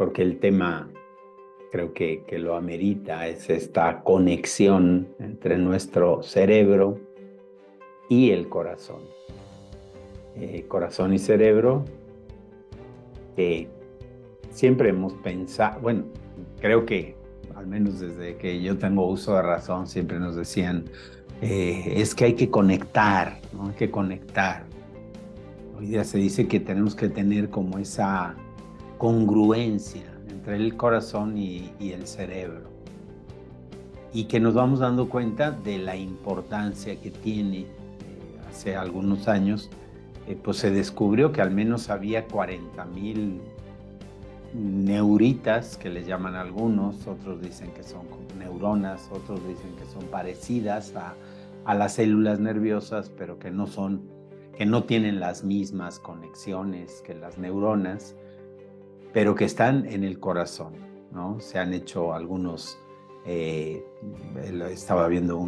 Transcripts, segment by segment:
porque el tema creo que lo amerita, es esta conexión entre nuestro cerebro y el corazón. Corazón y cerebro, que siempre hemos pensado, bueno, creo que al menos desde que yo tengo uso de razón, siempre nos decían, es que hay que conectar, ¿no? Hay que conectar. Hoy día se dice que tenemos que tener como esa congruencia entre el corazón y el cerebro. Y que nos vamos dando cuenta de la importancia que tiene. Hace algunos años, pues se descubrió que al menos había 40,000 neuritas, que les llaman algunos, otros dicen que son neuronas, otros dicen que son parecidas a las células nerviosas, pero que no tienen las mismas conexiones que las neuronas, pero que están en el corazón, ¿no? Se han hecho algunos, estaba viendo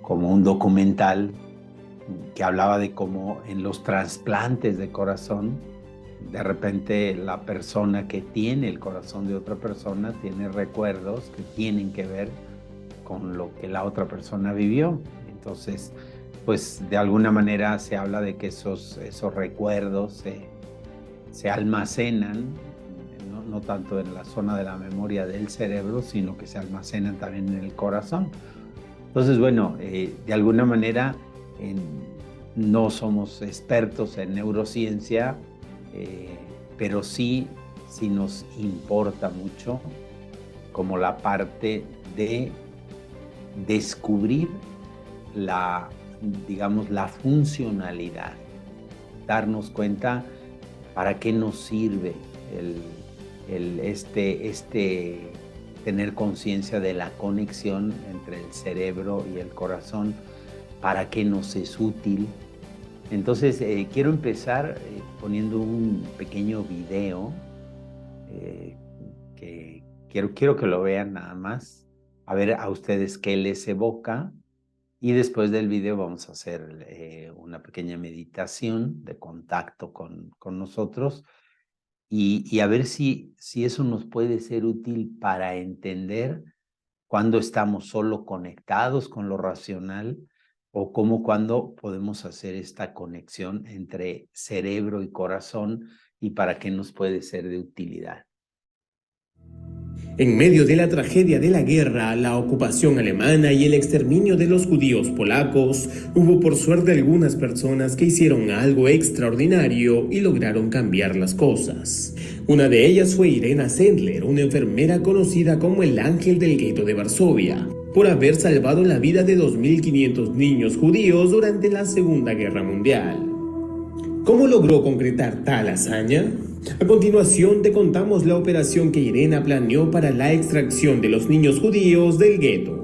como un documental que hablaba de cómo en los trasplantes de corazón, de repente la persona que tiene el corazón de otra persona tiene recuerdos que tienen que ver con lo que la otra persona vivió. Entonces, pues de alguna manera se habla de que esos recuerdos se almacenan, no tanto en la zona de la memoria del cerebro, sino que se almacenan también en el corazón. Entonces, bueno, de alguna manera no somos expertos en neurociencia, pero sí nos importa mucho como la parte de descubrir la funcionalidad, darnos cuenta para qué nos sirve tener conciencia de la conexión entre el cerebro y el corazón, para qué nos es útil. Entonces, quiero empezar poniendo un pequeño video que quiero que lo vean nada más, a ver a ustedes qué les evoca, y después del video vamos a hacer una pequeña meditación de contacto con nosotros y a ver si eso nos puede ser útil para entender cuándo estamos solo conectados con lo racional, o cuándo podemos hacer esta conexión entre cerebro y corazón, y para qué nos puede ser de utilidad. En medio de la tragedia de la guerra, la ocupación alemana y el exterminio de los judíos polacos, hubo por suerte algunas personas que hicieron algo extraordinario y lograron cambiar las cosas. Una de ellas fue Irena Sendler, una enfermera conocida como el Ángel del Gueto de Varsovia, por haber salvado la vida de 2.500 niños judíos durante la Segunda Guerra Mundial. ¿Cómo logró concretar tal hazaña? A continuación te contamos la operación que Irena planeó para la extracción de los niños judíos del gueto.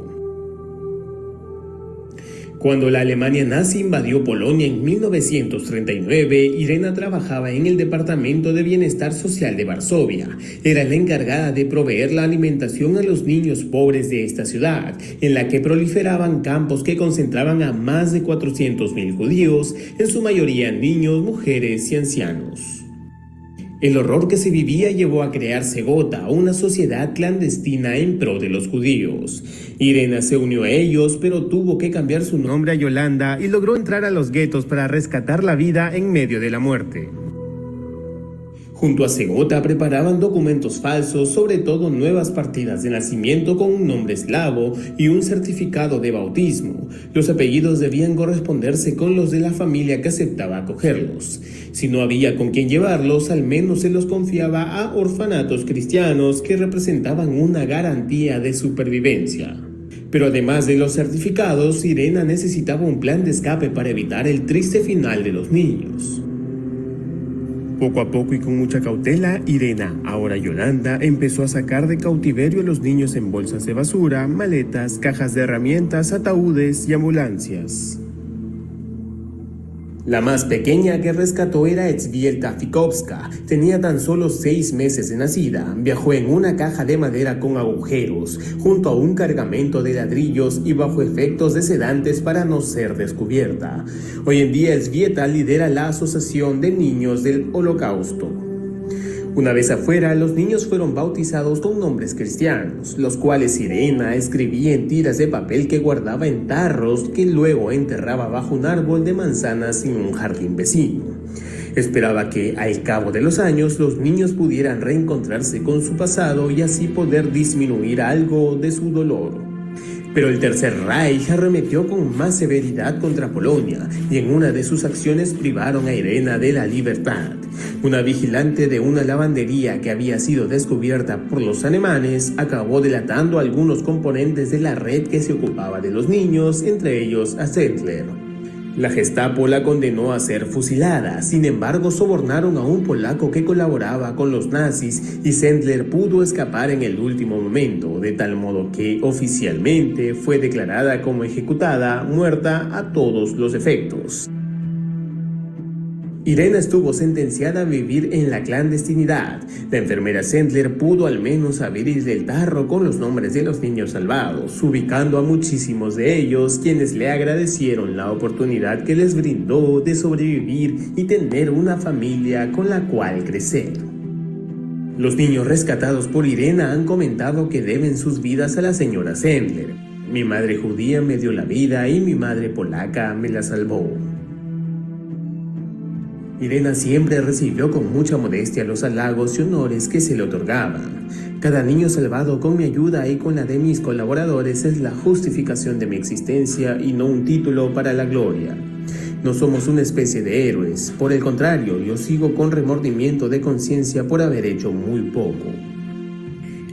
Cuando la Alemania nazi invadió Polonia en 1939, Irena trabajaba en el Departamento de Bienestar Social de Varsovia. Era la encargada de proveer la alimentación a los niños pobres de esta ciudad, en la que proliferaban campos que concentraban a más de 400.000 judíos, en su mayoría niños, mujeres y ancianos. El horror que se vivía llevó a crear Segota, una sociedad clandestina en pro de los judíos. Irena se unió a ellos, pero tuvo que cambiar su nombre a Yolanda y logró entrar a los guetos para rescatar la vida en medio de la muerte. Junto a Segota preparaban documentos falsos, sobre todo nuevas partidas de nacimiento con un nombre eslavo y un certificado de bautismo. Los apellidos debían corresponderse con los de la familia que aceptaba acogerlos. Si no había con quién llevarlos, al menos se los confiaba a orfanatos cristianos que representaban una garantía de supervivencia. Pero además de los certificados, Irena necesitaba un plan de escape para evitar el triste final de los niños. Poco a poco y con mucha cautela, Irena, ahora Yolanda, empezó a sacar de cautiverio a los niños en bolsas de basura, maletas, cajas de herramientas, ataúdes y ambulancias. La más pequeña que rescató era Elzbieta Fikowska. Tenía tan solo 6 meses de nacida. Viajó en una caja de madera con agujeros, junto a un cargamento de ladrillos y bajo efectos de sedantes para no ser descubierta. Hoy en día Elzbieta lidera la Asociación de Niños del Holocausto. Una vez afuera, los niños fueron bautizados con nombres cristianos, los cuales Irena escribía en tiras de papel que guardaba en tarros que luego enterraba bajo un árbol de manzanas en un jardín vecino. Esperaba que, al cabo de los años, los niños pudieran reencontrarse con su pasado y así poder disminuir algo de su dolor. Pero el Tercer Reich arremetió con más severidad contra Polonia y en una de sus acciones privaron a Irena de la libertad. Una vigilante de una lavandería que había sido descubierta por los alemanes acabó delatando a algunos componentes de la red que se ocupaba de los niños, entre ellos a Sendler. La Gestapo la condenó a ser fusilada, sin embargo sobornaron a un polaco que colaboraba con los nazis y Sendler pudo escapar en el último momento, de tal modo que oficialmente fue declarada como ejecutada, muerta a todos los efectos. Irena estuvo sentenciada a vivir en la clandestinidad. La enfermera Sendler pudo al menos abrir el tarro con los nombres de los niños salvados, ubicando a muchísimos de ellos, quienes le agradecieron la oportunidad que les brindó de sobrevivir y tener una familia con la cual crecer. Los niños rescatados por Irena han comentado que deben sus vidas a la señora Sendler. Mi madre judía me dio la vida y mi madre polaca me la salvó. Irena siempre recibió con mucha modestia los halagos y honores que se le otorgaban. Cada niño salvado con mi ayuda y con la de mis colaboradores es la justificación de mi existencia y no un título para la gloria. No somos una especie de héroes, por el contrario, yo sigo con remordimiento de conciencia por haber hecho muy poco.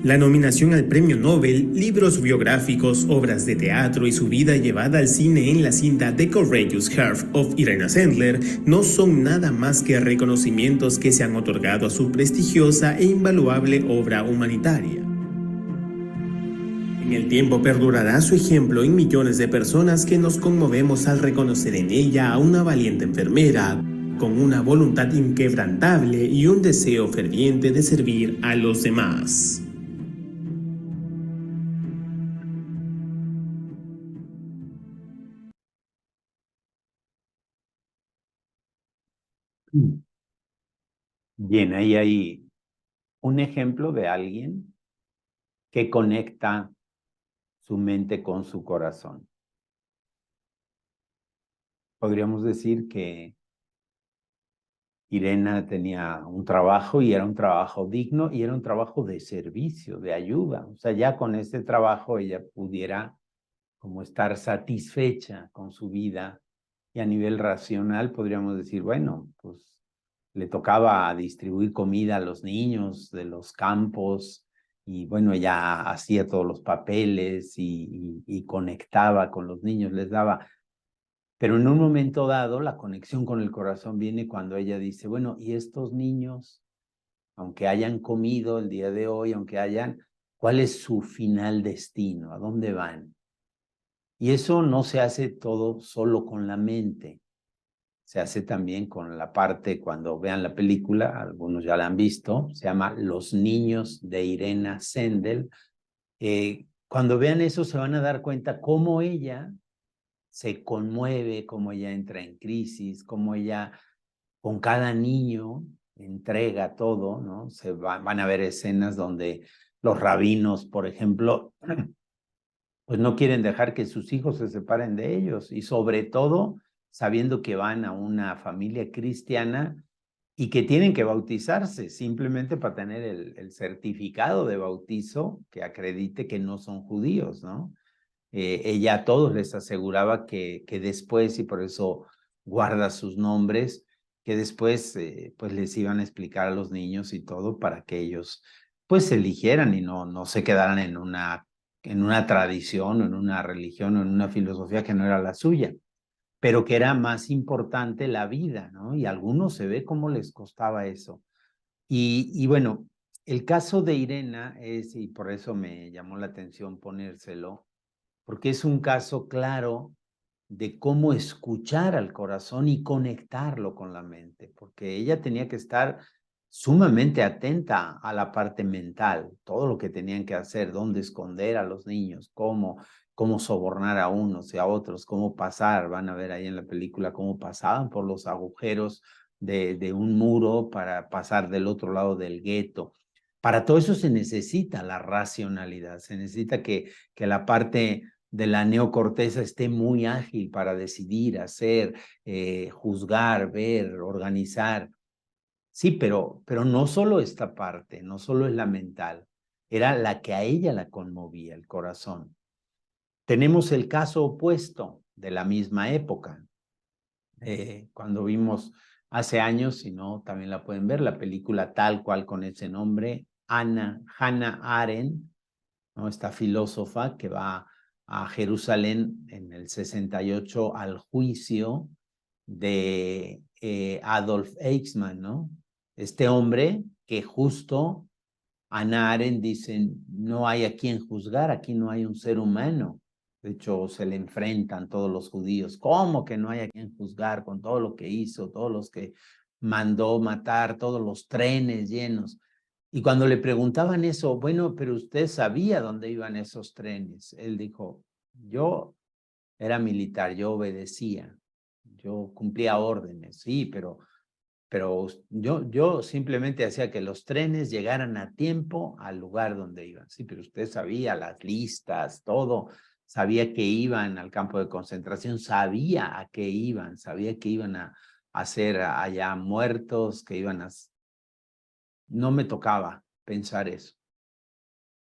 La nominación al Premio Nobel, libros biográficos, obras de teatro y su vida llevada al cine en la cinta The Courageous Heart of Irena Sendler no son nada más que reconocimientos que se han otorgado a su prestigiosa e invaluable obra humanitaria. En el tiempo perdurará su ejemplo en millones de personas que nos conmovemos al reconocer en ella a una valiente enfermera, con una voluntad inquebrantable y un deseo ferviente de servir a los demás. Bien, ahí hay un ejemplo de alguien que conecta su mente con su corazón. Podríamos decir que Irena tenía un trabajo y era un trabajo digno y era un trabajo de servicio, de ayuda. O sea, ya con este trabajo ella pudiera como estar satisfecha con su vida y a nivel racional podríamos decir, bueno, pues le tocaba distribuir comida a los niños de los campos y bueno, ella hacía todos los papeles y conectaba con los niños, les daba. Pero en un momento dado, la conexión con el corazón viene cuando ella dice, bueno, y estos niños, aunque hayan comido el día de hoy, ¿cuál es su final destino? ¿A dónde van? Y eso no se hace todo solo con la mente, se hace también con la parte, cuando vean la película, algunos ya la han visto, se llama Los niños de Irena Sendel. Cuando vean eso se van a dar cuenta cómo ella se conmueve, cómo ella entra en crisis, cómo ella con cada niño entrega todo, ¿no? Van a ver escenas donde los rabinos, por ejemplo, pues no quieren dejar que sus hijos se separen de ellos y sobre todo sabiendo que van a una familia cristiana y que tienen que bautizarse simplemente para tener el certificado de bautizo que acredite que no son judíos, ¿no? Ella a todos les aseguraba que después, y por eso guarda sus nombres, que después pues les iban a explicar a los niños y todo para que ellos pues se eligieran y no se quedaran en una tradición o en una religión o en una filosofía que no era la suya, pero que era más importante la vida, ¿no? Y a algunos se ve cómo les costaba eso. Y bueno, el caso de Irena es, y por eso me llamó la atención ponérselo, porque es un caso claro de cómo escuchar al corazón y conectarlo con la mente, porque ella tenía que estar sumamente atenta a la parte mental, todo lo que tenían que hacer, dónde esconder a los niños, cómo sobornar a unos y a otros, cómo pasar, van a ver ahí en la película cómo pasaban por los agujeros de un muro para pasar del otro lado del gueto. Para todo eso se necesita la racionalidad, se necesita que la parte de la neocorteza esté muy ágil para decidir, hacer, juzgar, ver, organizar. Sí, pero no solo esta parte, no solo es la mental, era la que a ella la conmovía, el corazón. Tenemos el caso opuesto de la misma época. Cuando vimos hace años, si no, también la pueden ver, la película tal cual con ese nombre, Hannah Arendt, ¿no? Esta filósofa que va a Jerusalén en el 68 al juicio de Adolf Eichmann, ¿no? Este hombre que justo Hannah Arendt dice, no hay a quien juzgar, aquí no hay un ser humano. De hecho, se le enfrentan todos los judíos. ¿Cómo que no hay a quien juzgar con todo lo que hizo, todos los que mandó matar, todos los trenes llenos? Y cuando le preguntaban eso, bueno, pero usted sabía dónde iban esos trenes. Él dijo, yo era militar, yo obedecía, yo cumplía órdenes, sí, pero yo simplemente hacía que los trenes llegaran a tiempo al lugar donde iban. Sí, pero usted sabía las listas, todo, sabía que iban al campo de concentración, sabía a qué iban, sabía que iban a hacer allá muertos, que iban a... No me tocaba pensar eso,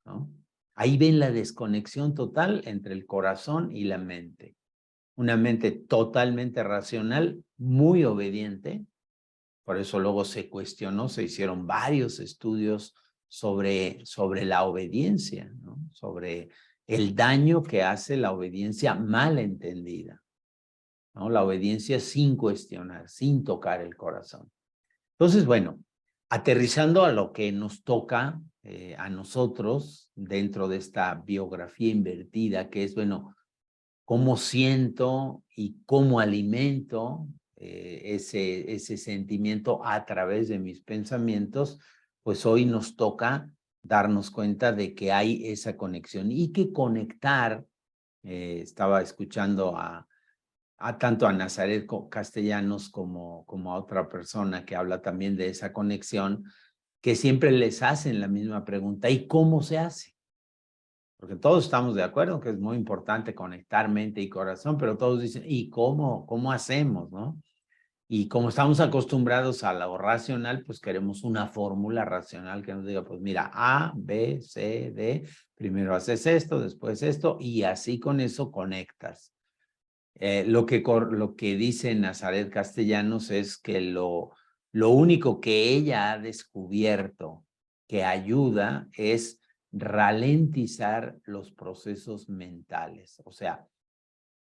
¿no? Ahí ven la desconexión total entre el corazón y la mente. Una mente totalmente racional, muy obediente. Por eso luego se cuestionó, se hicieron varios estudios sobre la obediencia, ¿no? Sobre el daño que hace la obediencia mal entendida, ¿no? La obediencia sin cuestionar, sin tocar el corazón. Entonces, bueno, aterrizando a lo que nos toca a nosotros dentro de esta biografía invertida, que es, bueno, cómo siento y cómo alimento ese sentimiento a través de mis pensamientos, pues hoy nos toca darnos cuenta de que hay esa conexión y que conectar, estaba escuchando tanto a Nazaret Castellanos como a otra persona que habla también de esa conexión, que siempre les hacen la misma pregunta, ¿y cómo se hace? Porque todos estamos de acuerdo que es muy importante conectar mente y corazón, pero todos dicen, ¿y cómo hacemos, no? Y como estamos acostumbrados a lo racional, pues queremos una fórmula racional que nos diga, pues mira, A, B, C, D, primero haces esto, después esto, y así con eso conectas. Lo que dice Nazaret Castellanos es que lo único que ella ha descubierto que ayuda es ralentizar los procesos mentales, o sea,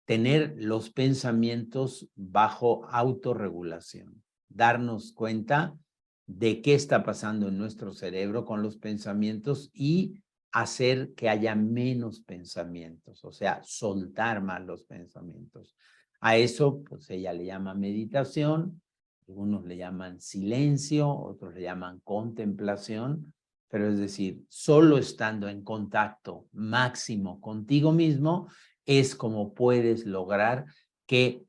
tener los pensamientos bajo autorregulación, darnos cuenta de qué está pasando en nuestro cerebro con los pensamientos y hacer que haya menos pensamientos, o sea, soltar más los pensamientos. A eso, pues ella le llama meditación, algunos le llaman silencio, otros le llaman contemplación, pero es decir, solo estando en contacto máximo contigo mismo es como puedes lograr que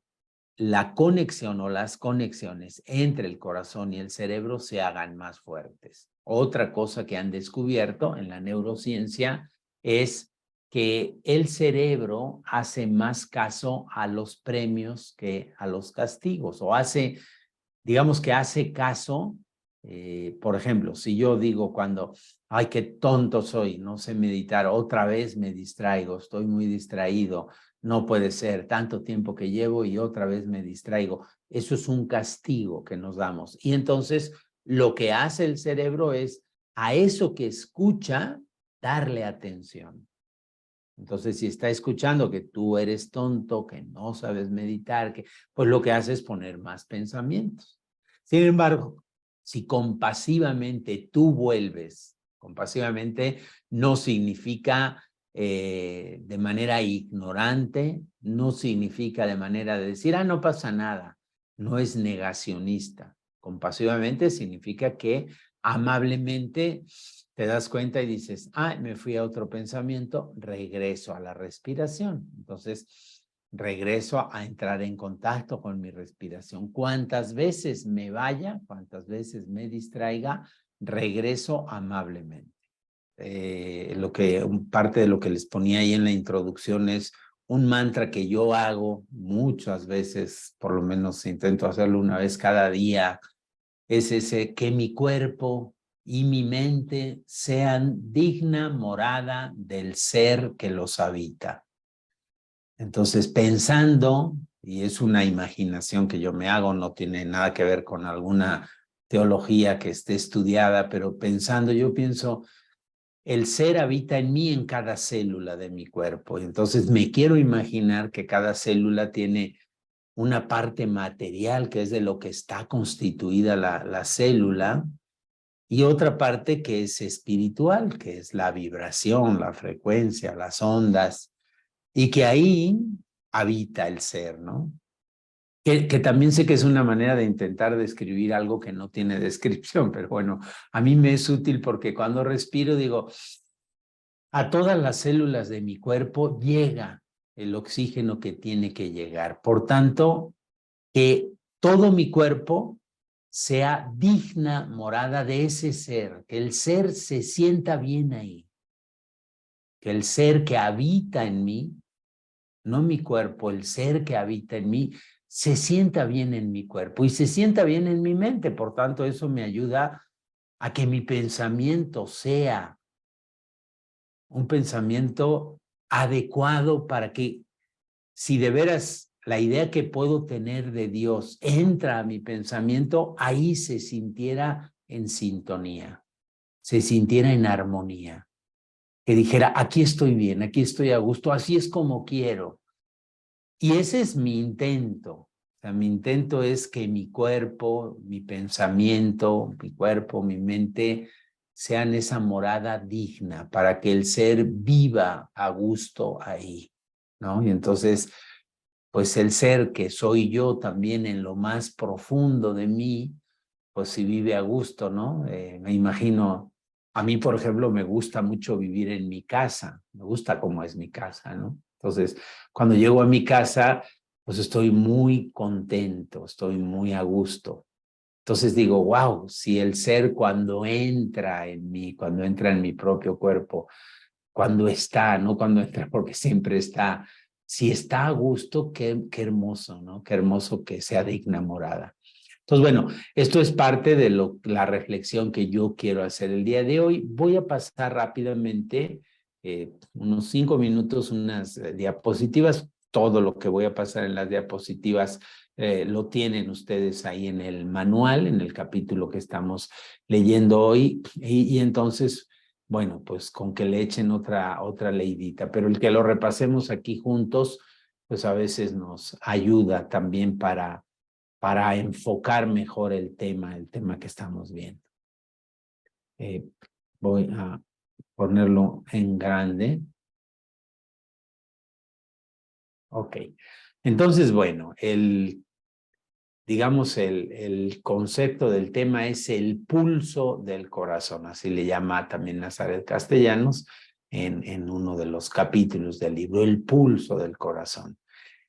la conexión o las conexiones entre el corazón y el cerebro se hagan más fuertes. Otra cosa que han descubierto en la neurociencia es que el cerebro hace más caso a los premios que a los castigos, o digamos que hace caso, por ejemplo, si yo digo cuando, ay, qué tonto soy, no sé meditar, otra vez me distraigo, estoy muy distraído, no puede ser, tanto tiempo que llevo y otra vez me distraigo. Eso es un castigo que nos damos. Y entonces lo que hace el cerebro es a eso que escucha, darle atención. Entonces, si está escuchando que tú eres tonto, que no sabes meditar, pues lo que hace es poner más pensamientos. Sin embargo, si compasivamente tú vuelves, compasivamente no significa de manera ignorante, no significa de manera de decir, no pasa nada, no es negacionista. Compasivamente significa que amablemente te das cuenta y dices, me fui a otro pensamiento, regreso a la respiración. Entonces, regreso a entrar en contacto con mi respiración. Cuantas veces me vaya, cuantas veces me distraiga, regreso amablemente. Parte de lo que les ponía ahí en la introducción es un mantra que yo hago muchas veces, por lo menos intento hacerlo una vez cada día, es ese: que mi cuerpo y mi mente sean digna morada del ser que los habita. Entonces, pensando, y es una imaginación que yo me hago, no tiene nada que ver con alguna teología que esté estudiada, pero pensando, yo pienso, el ser habita en mí, en cada célula de mi cuerpo. Entonces me quiero imaginar que cada célula tiene una parte material, que es de lo que está constituida la célula, y otra parte que es espiritual, que es la vibración, la frecuencia, las ondas, y que ahí habita el ser, ¿no? Que también sé que es una manera de intentar describir algo que no tiene descripción, pero bueno, a mí me es útil porque cuando respiro digo, a todas las células de mi cuerpo llega el oxígeno que tiene que llegar. Por tanto, que todo mi cuerpo sea digna morada de ese ser, que el ser se sienta bien ahí, que el ser que habita en mí, no mi cuerpo, el ser que habita en mí, se sienta bien en mi cuerpo y se sienta bien en mi mente. Por tanto, eso me ayuda a que mi pensamiento sea un pensamiento adecuado para que, si de veras la idea que puedo tener de Dios entra a mi pensamiento, ahí se sintiera en sintonía, se sintiera en armonía, que dijera, aquí estoy bien, aquí estoy a gusto, así es como quiero. Y ese es mi intento. O sea, mi intento es que mi cuerpo, mi pensamiento, mi cuerpo, mi mente sean esa morada digna para que el ser viva a gusto ahí, ¿no? Y entonces, pues el ser que soy yo también en lo más profundo de mí, pues si vive a gusto, ¿no? Me imagino, a mí, por ejemplo, me gusta mucho vivir en mi casa, me gusta cómo es mi casa, ¿no? Entonces, cuando llego a mi casa, pues estoy muy contento, estoy muy a gusto. Entonces digo, wow, si el ser cuando entra en mí, cuando entra en mi propio cuerpo, cuando está, no cuando entra porque siempre está, si está a gusto, qué hermoso, ¿no? Qué hermoso que sea digna morada. Entonces, bueno, esto es parte de la reflexión que yo quiero hacer el día de hoy. Voy a pasar rápidamente, unos 5 minutos, unas diapositivas. Todo lo que voy a pasar en las diapositivas lo tienen ustedes ahí en el manual, en el capítulo que estamos leyendo hoy. Y entonces, bueno, pues con que le echen otra leidita, pero el que lo repasemos aquí juntos, pues a veces nos ayuda también para enfocar mejor el tema que estamos viendo. Voy a ponerlo en grande. Ok. Entonces, bueno, digamos, el concepto del tema es el pulso del corazón, así le llama también Nazaret Castellanos en uno de los capítulos del libro, el pulso del corazón.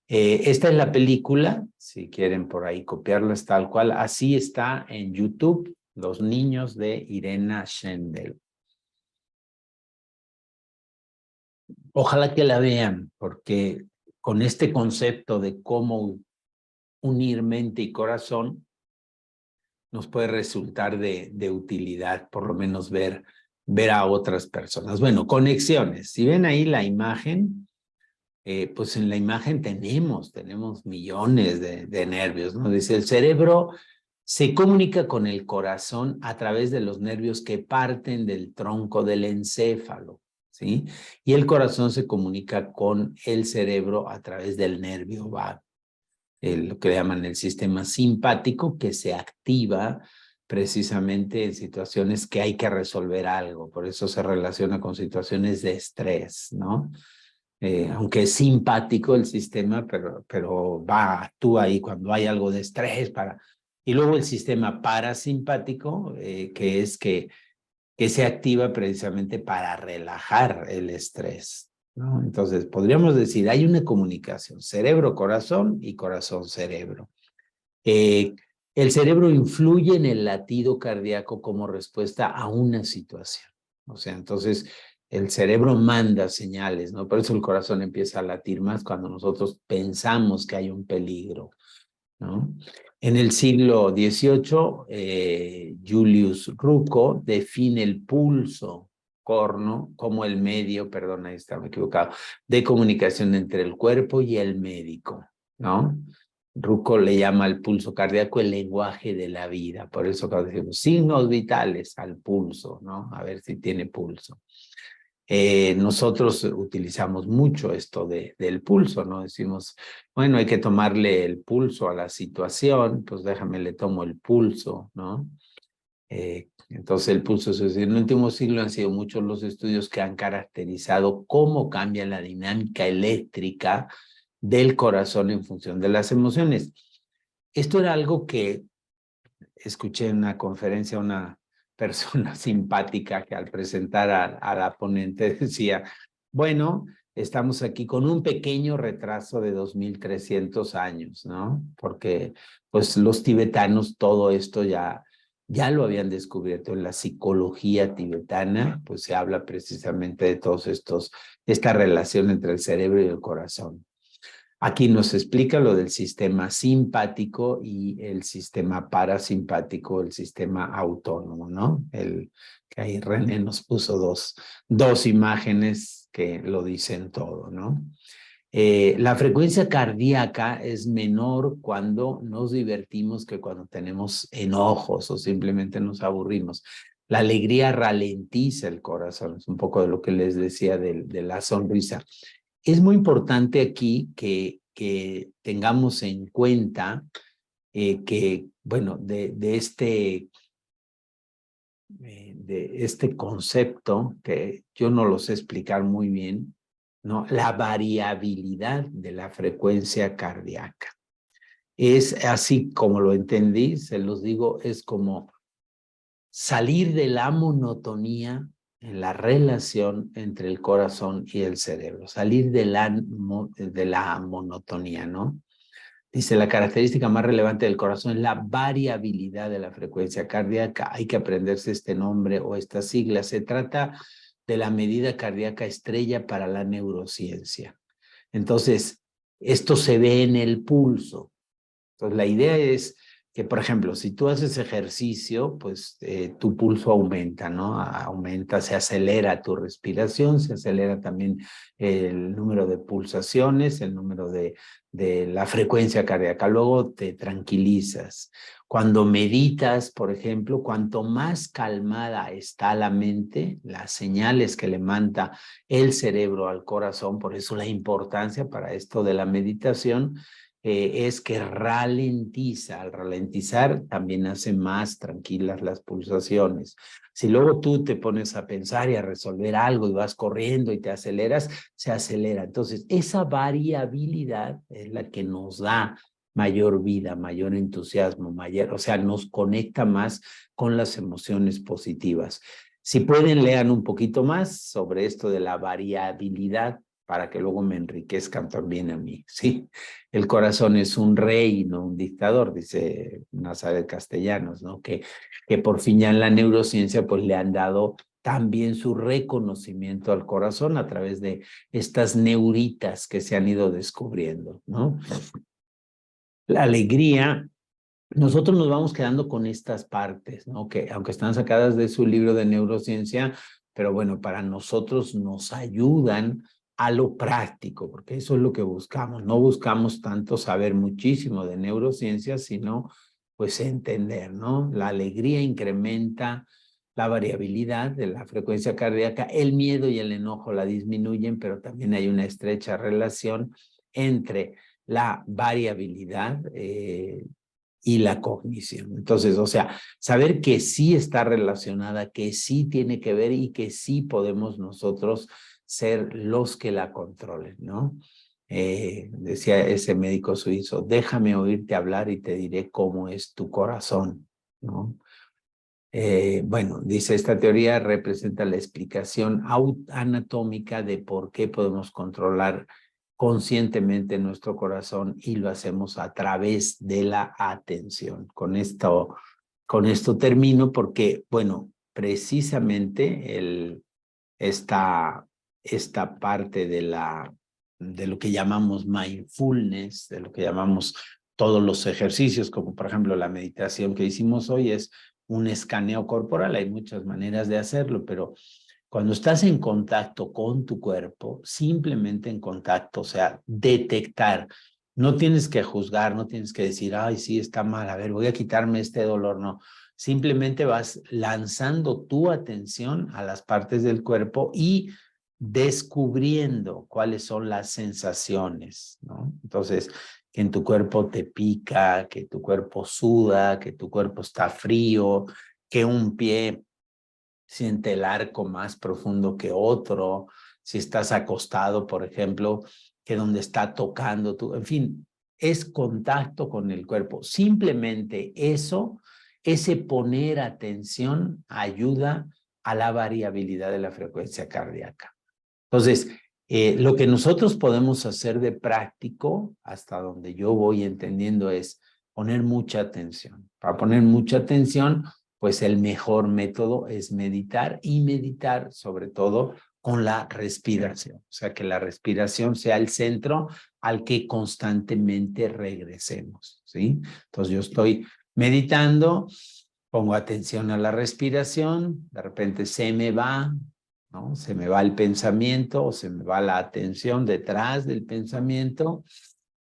Esta es la película, si quieren por ahí copiarla, es tal cual, así está en YouTube, Los niños de Irena Schendel. Ojalá que la vean, porque con este concepto de cómo unir mente y corazón, nos puede resultar de utilidad, por lo menos ver a otras personas. Bueno, conexiones. Si ven ahí la imagen, pues en la imagen tenemos millones de nervios, ¿no? Dice, el cerebro se comunica con el corazón a través de los nervios que parten del tronco del encéfalo, ¿sí? Y el corazón se comunica con el cerebro a través del nervio vago, lo que llaman el sistema simpático, que se activa precisamente en situaciones que hay que resolver algo, por eso se relaciona con situaciones de estrés, ¿no? Aunque es simpático el sistema, pero actúa ahí cuando hay algo de estrés para... Y luego el sistema parasimpático, que es que se activa precisamente para relajar el estrés. ¿no? Entonces, podríamos decir, hay una comunicación, cerebro-corazón y corazón-cerebro. El cerebro influye en el latido cardíaco como respuesta a una situación. O sea, entonces el cerebro manda señales, ¿no? Por eso el corazón empieza a latir más cuando nosotros pensamos que hay un peligro, ¿no? En el siglo XVIII, Julius Rucco define el pulso corno como el medio, perdón, ahí estaba equivocado, de comunicación entre el cuerpo y el médico, ¿no? Rucco le llama al pulso cardíaco el lenguaje de la vida, por eso cuando decimos signos vitales al pulso, ¿no? A ver si tiene pulso. Nosotros utilizamos mucho esto del pulso, ¿no? Decimos, bueno, hay que tomarle el pulso a la situación, pues déjame, le tomo el pulso, ¿no? Entonces el pulso, en el último siglo han sido muchos los estudios que han caracterizado cómo cambia la dinámica eléctrica del corazón en función de las emociones. Esto era algo que escuché en una conferencia una persona simpática que al presentar a la ponente decía, bueno, estamos aquí con un pequeño retraso de 2300 años, ¿no? Porque pues los tibetanos todo esto ya lo habían descubierto en la psicología tibetana, pues se habla precisamente de todos esta relación entre el cerebro y el corazón. Aquí nos explica lo del sistema simpático y el sistema parasimpático, el sistema autónomo, ¿no? Que ahí René nos puso dos imágenes que lo dicen todo, ¿no? La frecuencia cardíaca es menor cuando nos divertimos que cuando tenemos enojos o simplemente nos aburrimos. La alegría ralentiza el corazón, es un poco de lo que les decía de la sonrisa. Es muy importante aquí que tengamos en cuenta que, bueno, de este concepto, que yo no lo sé explicar muy bien, ¿no? La variabilidad de la frecuencia cardíaca. Es así como lo entendí, se los digo, es como salir de la monotonía en la relación entre el corazón y el cerebro, salir de la monotonía, ¿no? Dice, la característica más relevante del corazón es la variabilidad de la frecuencia cardíaca. Hay que aprenderse este nombre o esta sigla. Se trata de la medida cardíaca estrella para la neurociencia. Entonces, esto se ve en el pulso. Entonces, la idea es que, por ejemplo, si tú haces ejercicio, pues tu pulso aumenta, ¿no? Aumenta, se acelera tu respiración, se acelera también el número de pulsaciones, el número de la frecuencia cardíaca. Luego te tranquilizas. Cuando meditas, por ejemplo, cuanto más calmada está la mente, las señales que le manda el cerebro al corazón, por eso la importancia para esto de la meditación, es que ralentiza. Al ralentizar también hace más tranquilas las pulsaciones. Si luego tú te pones a pensar y a resolver algo y vas corriendo y te aceleras, se acelera. Entonces, esa variabilidad es la que nos da mayor vida, mayor entusiasmo, mayor, o sea, nos conecta más con las emociones positivas. Si pueden, lean un poquito más sobre esto de la variabilidad para que luego me enriquezcan también a mí, ¿sí? El corazón es un rey, no un dictador, dice Nazaret Castellanos, ¿no? Que por fin ya en la neurociencia pues le han dado también su reconocimiento al corazón a través de estas neuritas que se han ido descubriendo, ¿no? La alegría, nosotros nos vamos quedando con estas partes, ¿no? Que aunque están sacadas de su libro de neurociencia, pero bueno, para nosotros nos ayudan a lo práctico, porque eso es lo que buscamos. No buscamos tanto saber muchísimo de neurociencia, sino pues entender, ¿no? La alegría incrementa la variabilidad de la frecuencia cardíaca, el miedo y el enojo la disminuyen, pero también hay una estrecha relación entre la variabilidad y la cognición. Entonces, o sea, saber que sí está relacionada, que sí tiene que ver y que sí podemos nosotros ser los que la controlen, ¿no? Decía ese médico suizo, déjame oírte hablar y te diré cómo es tu corazón, ¿no? Bueno, dice, esta teoría representa la explicación anatómica de por qué podemos controlar conscientemente nuestro corazón y lo hacemos a través de la atención. Con esto termino porque, bueno, precisamente esta parte de lo que llamamos mindfulness, de lo que llamamos todos los ejercicios, como por ejemplo la meditación que hicimos hoy, es un escaneo corporal. Hay muchas maneras de hacerlo, pero cuando estás en contacto con tu cuerpo, simplemente en contacto, o sea, detectar, no tienes que juzgar, no tienes que decir, ay, sí, está mal, a ver, voy a quitarme este dolor, no. Simplemente vas lanzando tu atención a las partes del cuerpo y descubriendo cuáles son las sensaciones, ¿no? Entonces, que en tu cuerpo te pica, que tu cuerpo suda, que tu cuerpo está frío, que un pie siente el arco más profundo que otro, si estás acostado, por ejemplo, que donde está tocando tú, en fin, es contacto con el cuerpo. Simplemente eso, ese poner atención ayuda a la variabilidad de la frecuencia cardíaca. Entonces, lo que nosotros podemos hacer de práctico, hasta donde yo voy entendiendo, es poner mucha atención. Para poner mucha atención, pues el mejor método es meditar y meditar sobre todo con la respiración. O sea, que la respiración sea el centro al que constantemente regresemos, ¿sí? Entonces yo estoy meditando, pongo atención a la respiración, de repente se me va, ¿no? Se me va el pensamiento o se me va la atención detrás del pensamiento,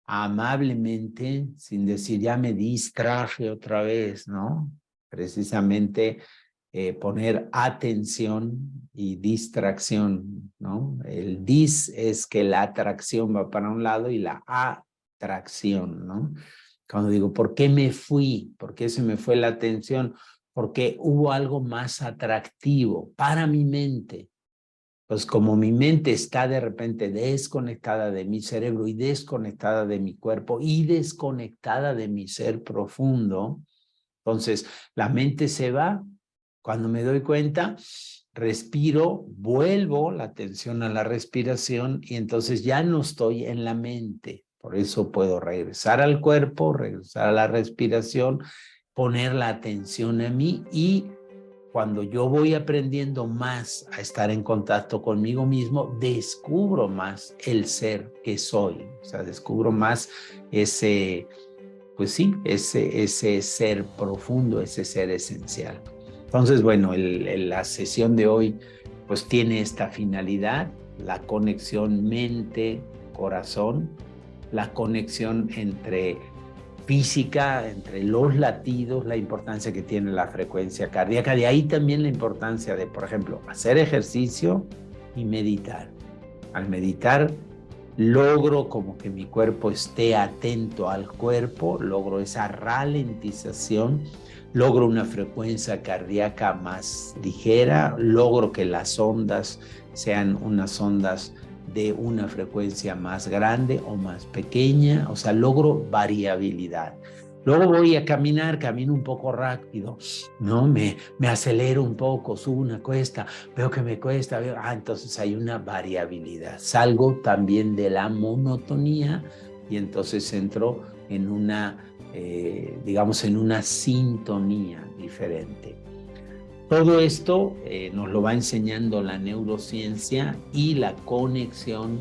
amablemente, sin decir ya me distraje otra vez, ¿no? Precisamente poner atención y distracción, ¿no? El dis es que la atracción va para un lado y la atracción, ¿no? Cuando digo, ¿por qué me fui? ¿Por qué se me fue la atención? Porque hubo algo más atractivo para mi mente. Pues como mi mente está de repente desconectada de mi cerebro y desconectada de mi cuerpo y desconectada de mi ser profundo, entonces la mente se va. Cuando me doy cuenta, respiro, vuelvo la atención a la respiración y entonces ya no estoy en la mente. Por eso puedo regresar al cuerpo, regresar a la respiración, poner la atención a mí y cuando yo voy aprendiendo más a estar en contacto conmigo mismo, descubro más el ser que soy. O sea, descubro más ese, pues sí, ese ser profundo, ese ser esencial. Entonces, bueno, la sesión de hoy pues tiene esta finalidad, la conexión mente-corazón, la conexión entre física, entre los latidos, la importancia que tiene la frecuencia cardíaca. De ahí también la importancia de, por ejemplo, hacer ejercicio y meditar. Al meditar, logro como que mi cuerpo esté atento al cuerpo, logro esa ralentización, logro una frecuencia cardíaca más ligera, logro que las ondas sean unas ondas de una frecuencia más grande o más pequeña, o sea, logro variabilidad. Luego voy a caminar, camino un poco rápido, ¿no? Me acelero un poco, subo una cuesta, veo que me cuesta, entonces hay una variabilidad. Salgo también de la monotonía y entonces entro en una, digamos, en una sintonía diferente. Todo esto nos lo va enseñando la neurociencia y la conexión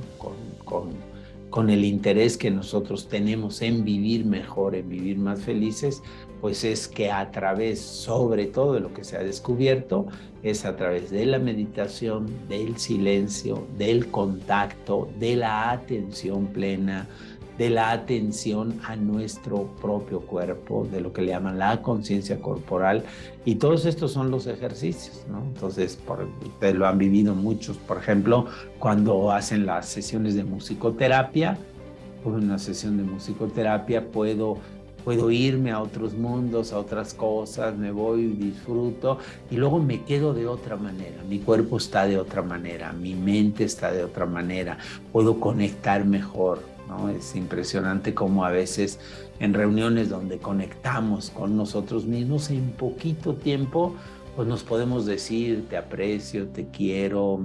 con el interés que nosotros tenemos en vivir mejor, en vivir más felices, pues es que a través, sobre todo de lo que se ha descubierto, es a través de la meditación, del silencio, del contacto, de la atención plena, de la atención a nuestro propio cuerpo, de lo que le llaman la conciencia corporal, y todos estos son los ejercicios, ¿no? Entonces, ustedes lo han vivido muchos, por ejemplo, cuando hacen las sesiones de musicoterapia, por una sesión de musicoterapia puedo irme a otros mundos, a otras cosas, me voy, disfruto y luego me quedo de otra manera. Mi cuerpo está de otra manera, mi mente está de otra manera, puedo conectar mejor ¿no? Es impresionante cómo a veces en reuniones donde conectamos con nosotros mismos en poquito tiempo, pues nos podemos decir, te aprecio, te quiero.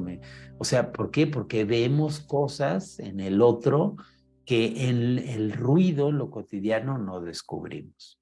O sea, ¿por qué? Porque vemos cosas en el otro que en el ruido, lo cotidiano, no descubrimos.